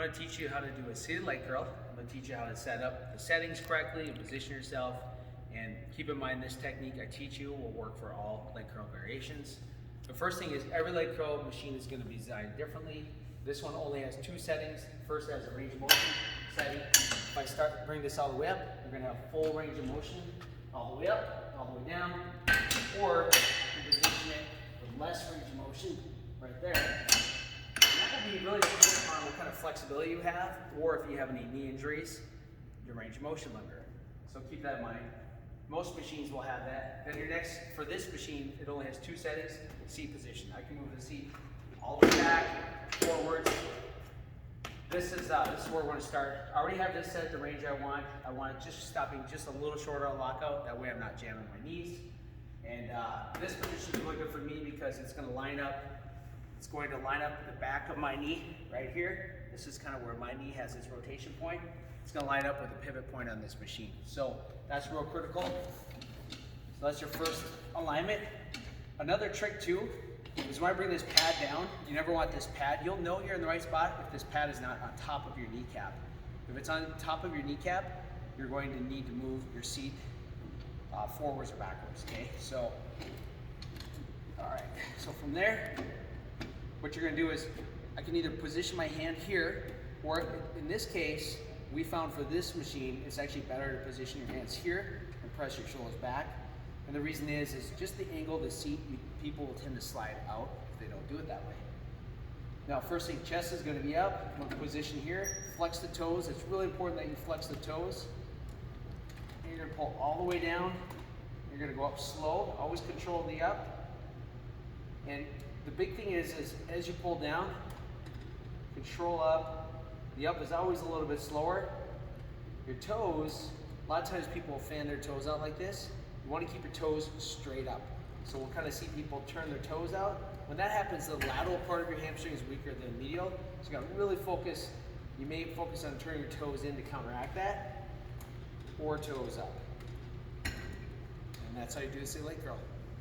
I'm going to teach you how to do a seated leg curl. I'm going to teach you how to set up the settings correctly and position yourself. And keep in mind, this technique I teach you will work for all leg curl variations. The first thing is every leg curl machine is going to be designed differently. This one only has two settings. First has a range of motion setting. If I bring this all the way up, you're going to have full range of motion all the way up, all the way down, or you can position it with less range of motion right there. And that will be really dependent on what kind of flexibility you have, or if you have any knee injuries, your range of motion limiter. So keep that in mind. Most machines will have that. Then for this machine, it only has two settings. Seat position. I can move the seat all the way back, forwards. This is where we're going to start. I already have this set at the range I want. I want it just stopping just a little shorter on lockout. That way I'm not jamming my knees. And this position is really good for me because it's going to line up. It's going to line up the back of my knee right here. This is kind of where my knee has its rotation point. It's going to line up with the pivot point on this machine. So that's real critical. So that's your first alignment. Another trick too is when I bring this pad down, you never want this pad. You'll know you're in the right spot if this pad is not on top of your kneecap. If it's on top of your kneecap, you're going to need to move your seat forwards or backwards, okay? So, all right, so from there, what you're gonna do is, I can either position my hand here, or in this case, we found for this machine, it's actually better to position your hands here and press your shoulders back. And the reason is just the angle of the seat, people will tend to slide out if they don't do it that way. Now, first thing, chest is gonna be up. I'm gonna position here, flex the toes. It's really important that you flex the toes. And you're gonna pull all the way down. You're gonna go up slow, always control the up. And the big thing is as you pull down, control up. The up is always a little bit slower. Your toes, a lot of times people will fan their toes out like this. You want to keep your toes straight up. So we'll kind of see people turn their toes out. When that happens, the lateral part of your hamstring is weaker than medial. So you got to really focus. You may focus on turning your toes in to counteract that, or toes up. And that's how you do a seated leg curl.